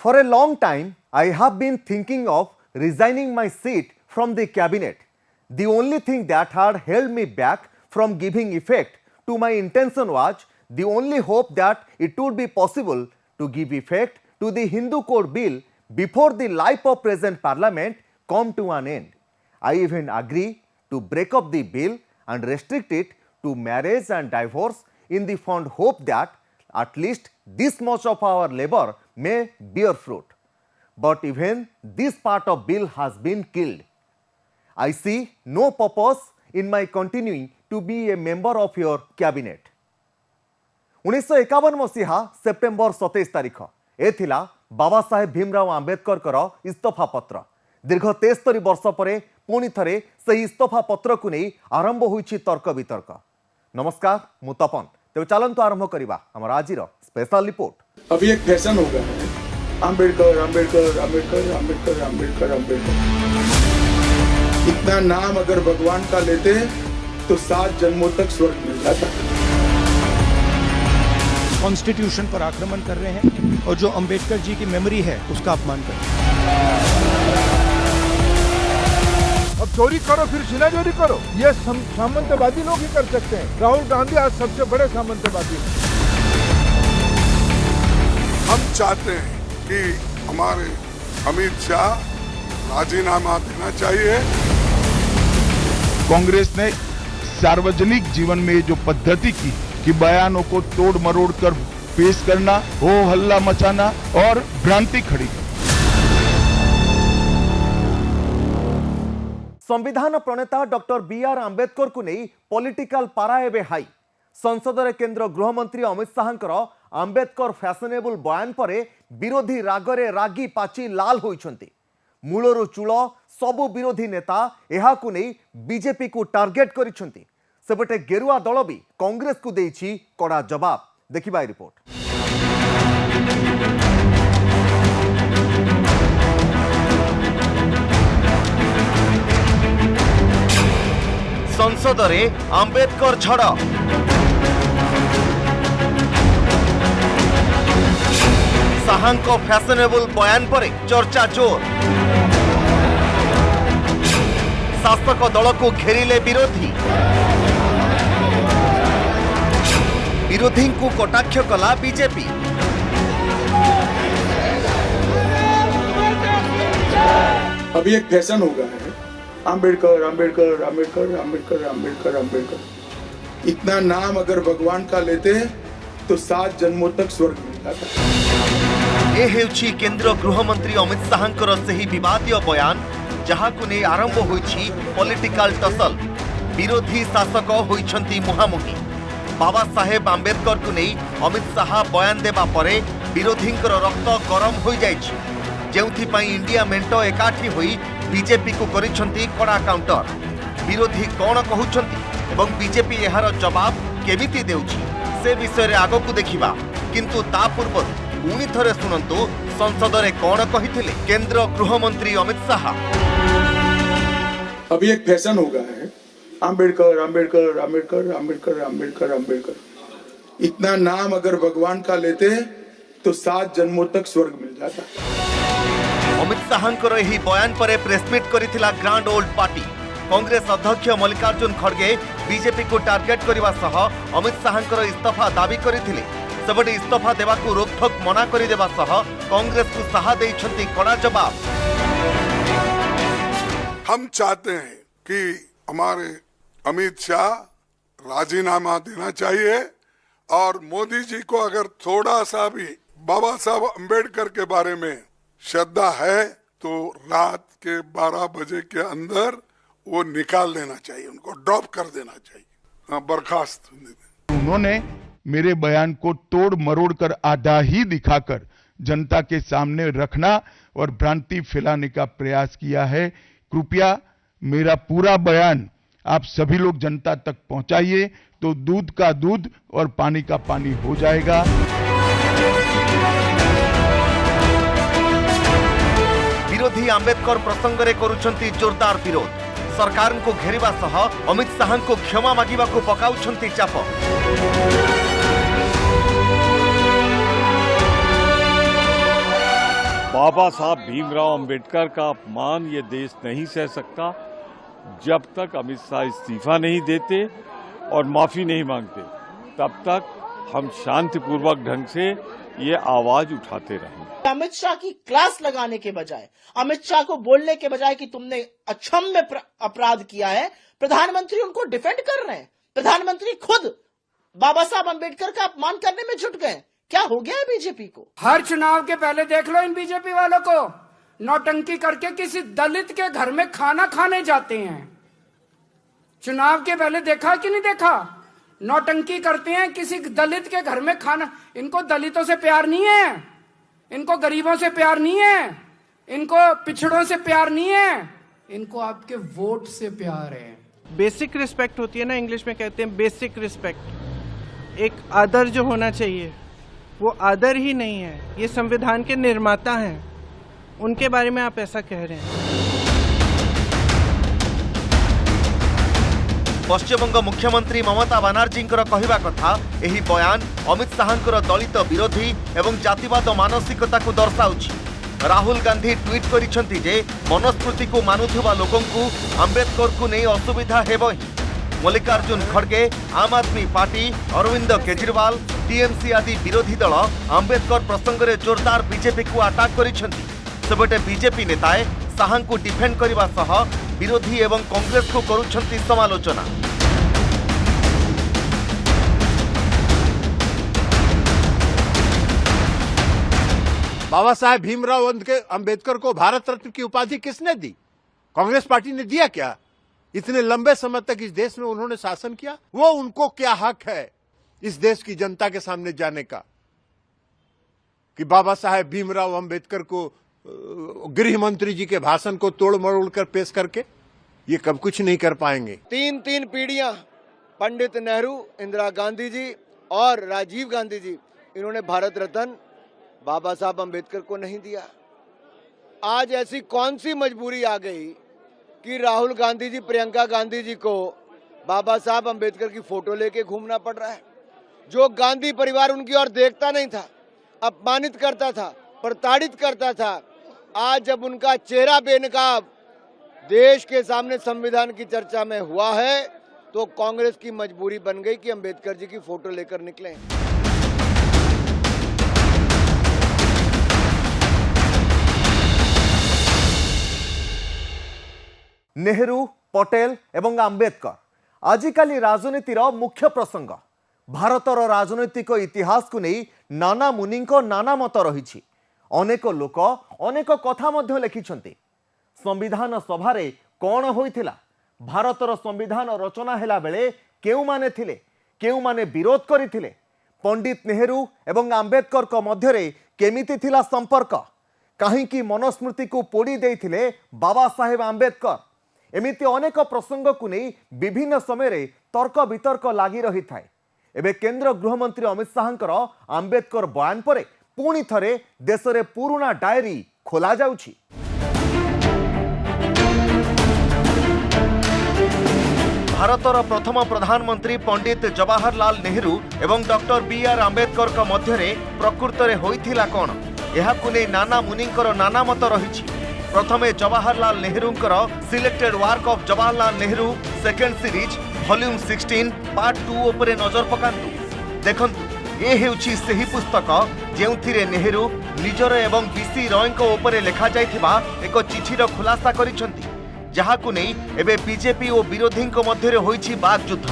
For a long time, I have been thinking of resigning my seat from the cabinet. The only thing that had held me back from giving effect to my intention was the only hope that it would be possible to give effect to the Hindu Code Bill before the life of present Parliament come to an end. I even agree to break up the bill and restrict it to marriage and divorce in the fond hope that at least this much of our labor may bear fruit. But even this part of bill has been killed. I see no purpose in my continuing to be a member of your cabinet. 1951 मसीहा September 27 तारिख ए थिला बाबा साहेब भीमराव आंबेडकर कर इस्तफा पत्र। दीर्घ 73 वर्ष पर पुणी थरे सही इस्तफा पत्र को नहीं आरंभ होइछि तर्क वितर्क। नमस्कार मु तपन। तेज चलतु आरंभ करवा हमर आजिर स्पेशल रिपोर्ट। अभी एक फैशन हो गया है आंबेडकर आंबेडकर आंबेडकर आंबेडकर आंबेडकर आंबेडकर। इतना नाम अगर भगवान का लेते तो 7 जन्मों तक स्वर्ग मिल जाता। कॉन्स्टिट्यूशन पर आक्रमण कर रहे हैं और जो अंबेडकर जी की मेमोरी है उसका अपमान कर रहे हैं। अब चोरी करो फिर सीना चोरी करो, ये सामंतवादी लोग ही कर सकते हैं। राहुल गांधी आज सबसे बड़े सामंतवादी हैं। हम चाहते हैं कि हमारे अमित शाह राजीनामा देना चाहिए। कांग्रेस ने सार्वजनिक जीवन में जो पद्धति की कि बयानों को तोड़ मरोड़ कर पेश करना, हो हल्ला मचाना और भ्रांति खड़ी। संविधान प्रणेता डॉक्टर बी.आर. आंबेडकर को नहीं पॉलिटिकल पारा एबे हाई। संसद रे केंद्र गृहमंत्री अमित शाहंकर आंबेडकर फैशनेबल बयान पर विरोधी रागरे रागी पाची लाल होइछंती। मूलरू चूल सबु विरोधी नेता एहा को नहीं बीजेपी को टार्गेट करिछंती। सेपटे गेरुआ दल भी कांग्रेस को देइछि कड़ा जवाब। देखिबा रिपोर्ट। संसद रे आंबेडकर झड़। शाहंको फैशनेबल बयान पर चर्चा जोर। शासक दल को घेरिले विरोधी। विरोधी को कटाक्ष कला बीजेपी। अभी एक फैशन हो गया है आंबेडकर आंबेडकर आंबेडकर आंबेडकर आंबेडकर आंबेडकर। इतना नाम अगर भगवान का लेते तो 7 जन्मों तक स्वर्ग मिल जाता। ए हेउछि केंद्र गृहमंत्री अमित शाहंकर सही विवादीय बयान जहाँ को नहीं आरंभ होइछि पॉलिटिकल टसल। विरोधी शासक होइछंती मुहामुही। बाबा साहेब आंबेडकर को नहीं अमित शाह बयान देबा परे विरोधी रक्त गरम हो जाइछि। जेउथिपाई इंडिया मेंटो एकाठी होई बीजेपी को करिछंती कड़ा काउंटर। विरोधी कौन कहउछंती एवं बीजेपी एहार जवाब केमिति देउछि से विषय रे आगो को देखिबा। किंतु ता पूर्व पुणी थरे सुनंतु संसद रे कौन कहिथिले केंद्र गृहमंत्री अमित शाह। अभी एक फैशन हो गया है आंबेडकर आंबेडकर आंबेडकर आंबेडकर आंबेडकर आंबेडकर। इतना नाम अगर भगवान का लेते तो 7 जन्मों तक स्वर्ग मिल जाता। अमित शाहंकर यही बयान पर प्रेसमिट करिथिला ग्रांड ओल्ड पार्टी। कांग्रेस अध्यक्ष मल्लिकार्जुन खड़गे बीजेपी को टार्गेट करने सह अमित शाहंकर इस्तफा दाबी करथिले। सेबटे इस्तफा देवा को रोकठोक मना करदेवा सह कांग्रेस को शाह देइछंती कड़ा जवाब। हम चाहते हैं कि हमारे अमित शाह राजीनामा देना चाहिए और मोदी जी को अगर थोड़ा सा भी बाबा साहब अम्बेडकर के बारे में श्रद्धा है तो रात के 12 बजे के अंदर वो निकाल देना चाहिए, उनको ड्रॉप कर देना चाहिए, बर्खास्त। उन्होंने मेरे बयान को तोड़ मरोड़ कर आधा ही दिखाकर जनता के सामने रखना और भ्रांति फैलाने का प्रयास किया है। कृपया मेरा पूरा बयान आप सभी लोग जनता तक पहुंचाइए तो दूध का दूध और पानी का पानी हो जाएगा। विरोधी आंबेडकर प्रसंग रे करुछंती जोरदार विरोध। सरकार को घेरिबा सह अमित शाह को क्षमा मागिबा को पकाउछंती चाप। बाबा साहब भीमराव अंबेडकर का अपमान ये देश नहीं सह सकता जब तक अमित शाह इस्तीफा नहीं देते और माफी नहीं मांगते। तब तक हम शांतिपूर्वक ढंग से ये आवाज उठाते रहेंगे। अमित शाह की क्लास लगाने के बजाय, अमित शाह को बोलने के बजाय कि तुमने अक्षम्य अपराध किया है, प्रधानमंत्री उनको डिफेंड कर रहे हैं। प्रधानमंत्री खुद बाबा साहब अंबेडकर का अपमान करने में जुट गए। क्या हो गया है बीजेपी को? हर चुनाव के पहले देख लो इन बीजेपी वालों को, नौटंकी करके किसी दलित के घर में खाना खाने जाते हैं। चुनाव के पहले देखा कि नहीं देखा? नौटंकी करते हैं किसी दलित के घर में खाना। इनको दलितों से प्यार नहीं है, इनको गरीबों से प्यार नहीं है, इनको पिछड़ों से प्यार नहीं है, इनको आपके वोट से प्यार है। बेसिक रिस्पेक्ट होती है ना, इंग्लिश में कहते हैं बेसिक रिस्पेक्ट। एक आदर जो होना चाहिए वो आदर ही नहीं है। ये संविधान के निर्माता हैं, उनके बारे में आप ऐसा कह रहे हैं। पश्चिमबंग मुख्यमंत्री ममता बानार्जी कहवा कथा एही बयान अमित शाहंकर दलित विरोधी एवं जातिवाद मानसिकता को दर्शाउछि। राहुल गांधी ट्वीट करिसेंति जे मनुस्मृति को मानुथुवा लोकंकु अंबेडकर को नहीं असुविधा हेबो ही। मल्लिकार्जुन खड़गे, आम आदमी पार्टी, अरविंद केजरीवाल, टीएमसी आदि विरोधी दल अंबेडकर प्रसंग में जोरदार बीजेपी को अटाक करिसेंति। सेबटे बीजेपी नेताए शाहं को डिफेंड करने सह विरोधी एवं कांग्रेस को करुछंती समालोचना। बाबा साहेब भीमराव अंबेडकर को भारत रत्न की उपाधि किसने दी? कांग्रेस पार्टी ने दिया क्या? इतने लंबे समय तक इस देश में उन्होंने शासन किया। वो उनको क्या हक है इस देश की जनता के सामने जाने का कि बाबा साहेब भीमराव अंबेडकर को गृह मंत्री जी के भाषण को तोड़ मरोड़ कर पेश करके ये कब कुछ नहीं कर पाएंगे। तीन पीढ़ियां, पंडित नेहरू, इंदिरा गांधी जी और राजीव गांधी जी, इन्होंने भारत रत्न बाबा साहब अंबेडकर को नहीं दिया। आज ऐसी कौन सी मजबूरी आ गई कि राहुल गांधी जी, प्रियंका गांधी जी को बाबा साहब अंबेडकर की फोटो लेके घूमना पड़ रहा है? जो गांधी परिवार उनकी ओर देखता नहीं था, अपमानित करता था, प्रताड़ित करता था, आज जब उनका चेहरा बेनकाब देश के सामने संविधान की चर्चा में हुआ है तो कांग्रेस की मजबूरी बन गई कि अंबेडकर जी की फोटो लेकर निकले। नेहरू, पटेल एवं आंबेडकर आजिकाली राजनीतिर मुख्य प्रसंग। भारतर राजनैतिक इतिहास को नहीं नाना मुनि नाना मत रही। अनेक लोक अनेक कथा मध्य लिखिछन्ति। संविधान सभा रे कौन होइथिला, भारतर संविधान रचना हेला बेले केउ माने थिले, केउ माने विरोध करिथिले, पंडित नेहरू एवं आंबेडकर को मध्य रे केमिति थिला संपर्क, काहींकि मनुस्मृति को पोड़ी देइथिले बाबा साहेब आंबेडकर। एमिति अनेक प्रसंग को नहीं विभिन्न समय रे तर्क वितर्क लगी रही थाए। एबे केंद्र गृहमंत्री अमित शाहंकर आंबेडकर बयान परे पुणी थरे देश रे पुराना डायरी खोला जाउछि। भारतर प्रथम प्रधानमंत्री पंडित जवाहरलाल नेहरू एवं डॉक्टर बी.आर. आंबेडकर का मध्य रे प्रकृत रे होइथिला कोन, एहाकु नै नाना मुनिंकर नाना मत रहिछि। प्रथमे जवाहरलाल नेहरूंकर selected work of Jawaharlal Nehru second series volume 16 part 2 उपरे नजर पकांतु। देखंतु ए हेउछि सेही पुस्तक जेउथिरे नेहरू निजर एवं बीसी रॉयଙ୍କ उपरे लेखा जाइथिबा एक चिठीर खुलासा करिसंती, जहाकु नै एबे बीजेपी और विरोधीଙ୍କ मध्यरे होइछि बाग युद्ध।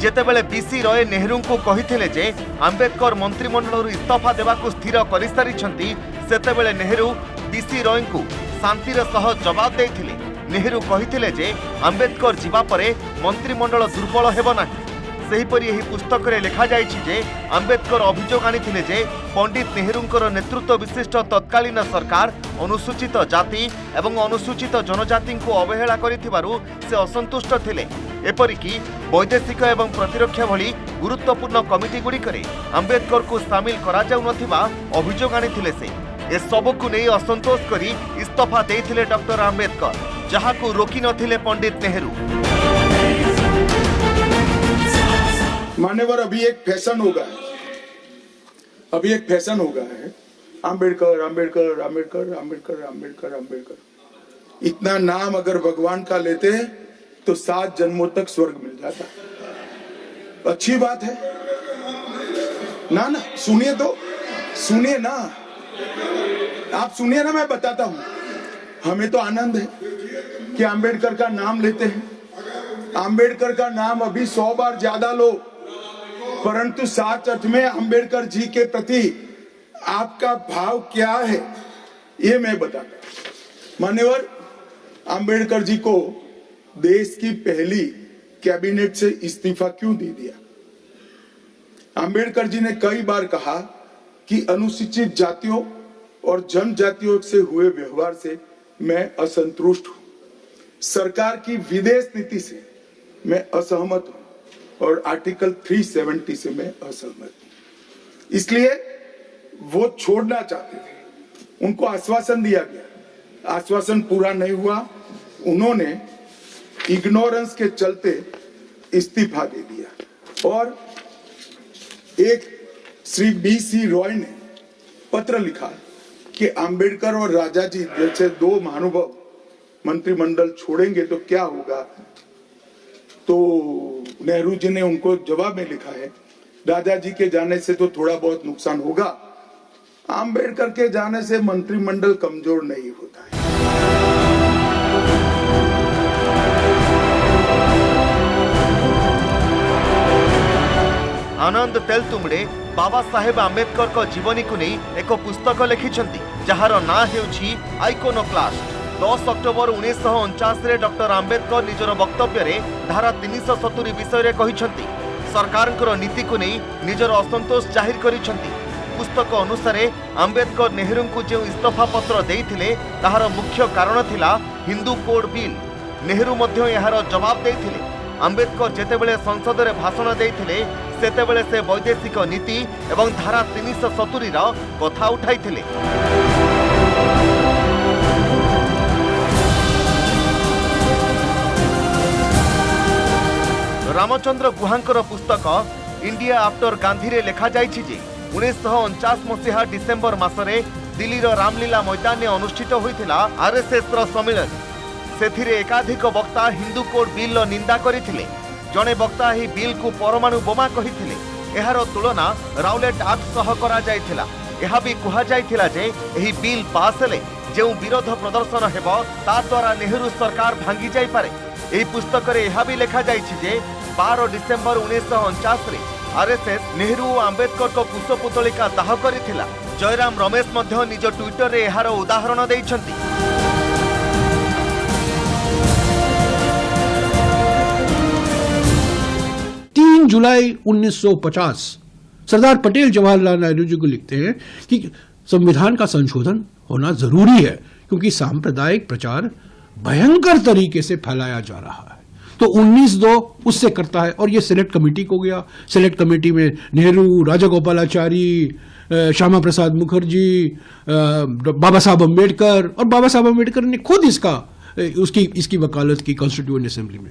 जेतेबेले बीसी रॉय नेहरू को कहिथिले जे आंबेडकर मंत्रिमंडल इस्तीफा देवाकू स्थिर करि सारिछंती, सेतेबेले नेहरू बीसी रॉय को शांतिर सह जवाब देइथिले। नेहरू कहिथिले जे आंबेडकर जीवा परे मंत्रिमंडल दुर्बल हेबो नाही। सेहीपरि एही पुस्तक रे लेखा जाइछि जे आंबेडकर अभियोग आनिथिले जे पंडित नेहरूंकर नेतृत्व विशिष्ट तत्कालीन सरकार अनुसूचित जाति एवं अनुसूचित जनजाति को अवहेला करिथिबारु से असंतुष्ट थिले। एपरिकी वैदेशिक एवं प्रतिरक्षा भली गुरुत्वपूर्ण कमिटी गुड़िकरे आंबेडकर को सामिल करा जाउ नथिबा अभियोग आनिथिले। से ए सबकु नै असंतोष करी इस्तीफा देइथिले डॉक्टर आंबेडकर, जहाकू रोकी नथिले पंडित नेहरू। मान्यवर, अभी एक फैशन हो गया है, आम्बेडकर आम्बेडकर आम्बेडकर आम्बेडकर आम्बेडकर आम्बेडकर। इतना नाम अगर भगवान का लेते हैं तो 7 जन्मों तक स्वर्ग मिल जाता। अच्छी बात है ना? सुनिए तो, सुनिए ना, आप सुनिए ना, मैं बताता हूं। हमें तो आनंद है कि आम्बेडकर का नाम लेते हैं। आम्बेडकर का नाम अभी 100 बार ज्यादा लो, परंतु साथ में आम्बेडकर जी के प्रति आपका भाव क्या है ये मैं बताता। मान्यवर, आम्बेडकर जी को देश की पहली कैबिनेट से इस्तीफा क्यों दे दिया? आम्बेडकर जी ने कई बार कहा कि अनुसूचित जातियों और जनजातियों से हुए व्यवहार से मैं असंतुष्ट हूं, सरकार की विदेश नीति से मैं असहमत हूं और आर्टिकल 370 से मैं असहमत हूं। इसलिए वो छोड़ना चाहते थे, उनको आश्वासन दिया गया, आश्वासन पूरा नहीं हुआ, उन्होंने इग्नोरेंस के चलते इस्तीफा दे दिया। और एक श्री BC रॉय ने पत्र लिखा कि आम्बेडकर और राजाजी जैसे 2 महानुभाव मंत्रिमंडल छोड़ेंगे तो क्या होगा। तो नेहरू जी ने उनको जवाब में लिखा है, राजाजी के जाने से तो थोड़ा बहुत नुकसान होगा, आम्बेडकर के जाने से मंत्रिमंडल कमजोर नहीं होता है। आनंद तेलतुंबड़े बाबा साहेब आम्बेडकर को जीवनी को नहीं एक पुस्तक लिखिछंती जहार ना हेउछि आइकोनोक्लास्ट। 10 अक्टोबर 1949 रे डॉक्टर आम्बेडकर निजर वक्तव्य रे धारा 370 विषय रे कहिछंती सरकारकर नीति को नहीं निजर असंतोष जाहिर करिछंती। पुस्तक अनुसार आम्बेडकर नेहरू को जो इस्तीफा पत्र देइथिले ताहार मुख्य कारण थिला हिंदू कोड बिल। नेहरू मध्य यार जवाब देइथिले। आम्बेडकर जेतेबेले संसद रे भाषण देइथिले सेतेबेले से वैदेशिक नीति एवं धारा 370 रा कथा उठाइथिले। रामचंद्र गुहांकर पुस्तक इंडिया आफ्टर गांधी रे लेखा जाइछि जे 1949 मसीहा डिसेम्बर मासरे दिल्ली रो रामलीला मैदान में अनुष्ठित होइथिला आरएसएस रो सम्मेलन। सेथिरे एकाधिक वक्ता हिंदू कोड बिल निंदा करिथिले। जणे वक्ता ही बिल को परमाणु बोमा कहिथिले। एहार तुलना राउलेट एक्ट सह करा जाइथिला। एहा भी कुहा जाइथिला जे एही बिल पास हेले जेउ विरोध प्रदर्शन हेबो ता द्वारा नेहरू सरकार भांगी जाई पारे। एही पुस्तक रे एहा भी लेखा जाइछि जे 12 डिसेम्बर 1949 रे आरएसएस नेहरू और आम्बेडकर को पुष्पपुतलिका दाह करिथिला। जयराम रमेश मध्य निज ट्विटर रे एहार उदाहरण दैछंती। 3 जुलाई 1950 सरदार पटेल जवाहरलाल नेहरू जी को लिखते हैं कि संविधान का संशोधन होना जरूरी है क्योंकि सांप्रदायिक प्रचार भयंकर तरीके से फैलाया जा रहा है। तो 19-2 उससे करता है और ये सिलेक्ट कमेटी को गया। सिलेक्ट कमेटी में नेहरू, राजागोपालाचारी, श्यामा प्रसाद मुखर्जी, बाबा साहब अम्बेडकर, और बाबा साहब अम्बेडकर ने खुद इसकी वकालत की कॉन्स्टिट्यूएंट असेंबली में।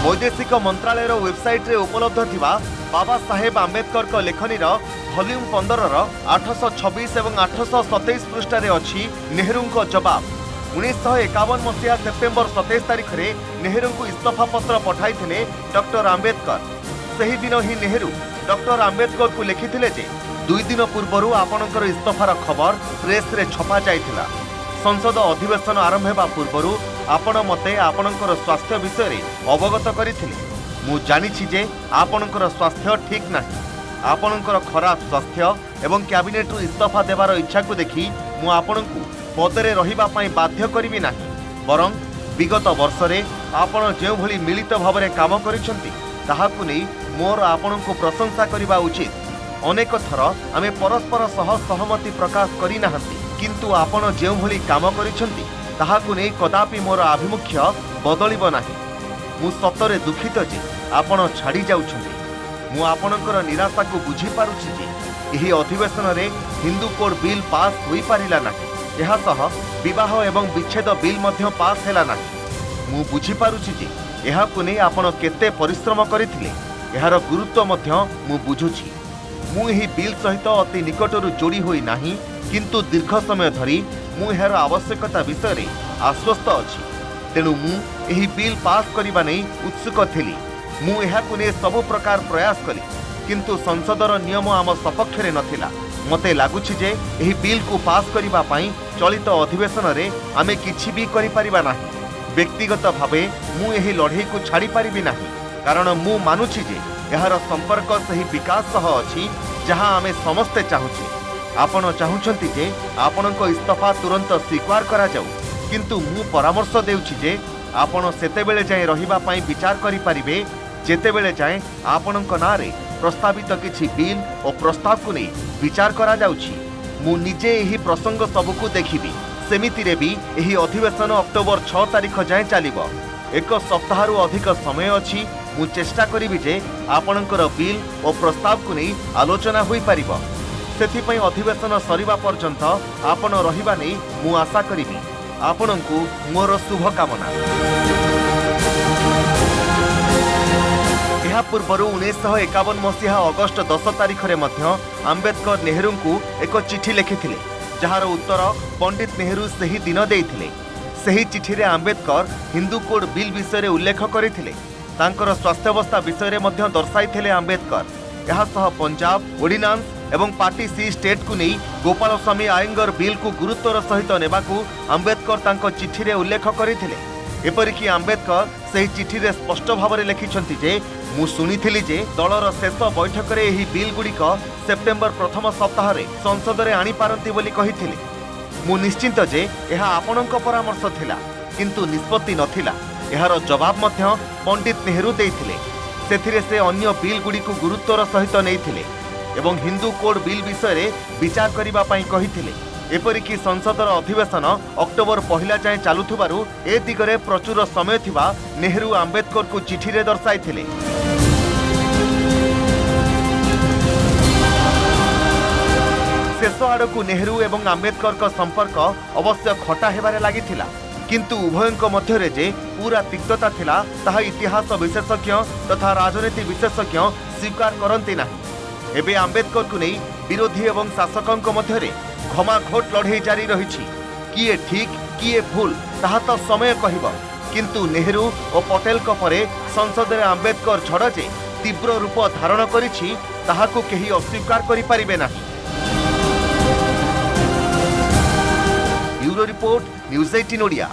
वैदेशिक मंत्रालय वेबसाइट रे उपलब्ध थिबा बाबा साहेब आम्बेडकर को लेखनी वॉल्यूम 15 826 और 827 पृष्ठ रे अछि नेहरू को जवाब। 1951 मसीहा सेप्टेम्बर 27 तारिख रे नेहरू को इस्तीफा पत्र पठाइथिले डॉक्टर आम्बेडकर। सही दिन ही नेहरू डॉक्टर आम्बेडकर को लिखिथिले जे 2 दिन पूर्व आपणकर इस्तीफार खबर प्रेस रे छपा जाइथिला। संसद अधिवेशन आरंभ हेबा पूर्व आपण मते आपणकर स्वास्थ्य विषय रे अवगत करिथिले। मु जानिछि जे आपणकर स्वास्थ्य ठीक नाही। आपणकर खराब स्वास्थ्य एवं कैबिनेट इस्तीफा देवार इच्छा को देखि मु आपणकु पदरे रहिबा पई बाध्य करिबि नाही। बरं विगत वर्षरे आपण जेउ भली मिलित भावरे काम करिसंती ताहाकु नै मोर आपणकु प्रशंसा करिबा उचित। अनेक थर आमे परस्पर सह सहमति प्रकाश करि नाहंती, किंतु आपण जेउ भली काम करिसंती ताहाकु नै कदापि मोर आभिमुख्य बदलिबो नाही। मु सतरे दुखित जे आपण छाड़ी जाउछंती। मु आपणकर निराशा को बुझी पारुछि जे एही अधिवेशन रे हिंदू कोड बिल पास होई पारिला नाही। एहा सह विवाह एवं विच्छेद बिल मध्य पास हैला नाही। मु बुझी पारुछि जे एहाकु नै आपण केते परिश्रम करिथिले एहार गुरुत्व मध्य मु बुझुछि। मु एही बिल सहित अति निकटरू जोड़ी होई नाही, किंतु दीर्घ समय धरी मु एहार आवश्यकता विषय रे आश्वस्त अछि। तेणु मु एही बिल पास करिबा नै उत्सुक थिली। मु एहाकु नै सब प्रकार प्रयास कली, किंतु संसदर नियम आम सपक्ष रे नथिला। मते लागुछि जे एही बिल को पास करिबा पई चलित अधिवेशन रे आमे किछि भी करि परिबा नाही। व्यक्तिगत भावे मु एही लढई को छाड़ी परिबि नाही, कारण मु मानुछि जे एहार संपर्क सही विकास सह अछि जहां आमे समस्ते चाहुछि। आपण चाहुछंती जे आपणक इस्तीफा तुरंत स्वीकार करा जाऊ, किंतु मु परामर्श देउछि जे आपण सेतेबेले जाय रहिबा पई विचार करि परिबे जेतेबेले जाय आपणक नारे प्रस्तावित किछि बिल और प्रस्ताव को नै विचार करा जाउछि। मु निजे एही प्रसंग सबकु देखिबी। सेमितिरे भी एही अधिवेशन अक्टोबर 6 तारिख जाय चलिबो। एक सप्ताहरु अधिक समय अछि। मु चेष्टा करिबि जे आपणकर बिल और प्रस्ताव को नै आलोचना होई परिबो। सेथि पई अधिवेशन सरिबा पर्यंत आपण रहिबा नै मु आशा करिबि। आपणकु मोर शुभकामना। यह पूर्व 1951 मसीहा अगस्ट 10 तारिख रे मध्य आंबेडकर नेहरू को एक चिठी लिखिथिले, जहार उत्तर पंडित नेहरू सही दिन देइथिले। सही चिठी रे आंबेडकर हिंदू कोड बिल विषय उल्लेख करथिले। तांकर स्वास्थ्यावस्था विषय मध्य दर्शाइथिले आंबेडकर। यह सह पंजाब ऑर्डिनेंस एवं पार्टी सी स्टेट को नहीं गोपाल स्वामी आयंगर बिल को गुरुत्वर सहित नेबाकू आंबेडकर तांको चिठी रे उल्लेख करथिले। एपरिकी आंबेडकर सही चिठी रे स्पष्ट भाव में लिखिछंती जे मु सुनिथिली जे दलर शेष बैठक रे एही बिल गुड़िक सेप्टेम्बर प्रथम सप्ताह रे संसद रे आनी पारंती बोली कहिथिले। मु निश्चिंत जे यह आपणक परामर्श थिला, किंतु निष्पत्ति नथिला। एहार जवाब मध्य पंडित नेहरू देइथिले। सेथिरे से अन्य बिल गुड़िक गुरुत्वर सहित नैथिले एवं हिंदू कोड बिल विषय रे विचार करिबा पई कहिथिले। एपरिकी संसदर अधिवेशन अक्टोबर 1 जाए चालुथुबारु ए दिगरे प्रचुर समय थिबा नेहरू आंबेडकर को चिठी रे दर्शाइथिले। शेष आड़कू नेहरू एवं आंबेडकर का संपर्क अवश्य खटा हेबारे लागिथिला, किंतु उभयंक मध्यरे जे पूरा तिक्तता थिला ताहा इतिहास विशेषज्ञ तथा राजनीति विशेषज्ञ स्वीकार करंती नाही। एबे आंबेडकर को नहीं विरोधी एवं शासकंक मध्यरे घमाघोट लड़ई जारी रही। किए ठीक किए भूल ताहा तो समय कहिब, किंतु नेहरू और पटेल को परे संसद रे आंबेडकर झड़ जे तीव्र रूप धारण करिछि ताहाको केही अस्वीकार करि परिबे नाही। Bureau report news 18 Odia.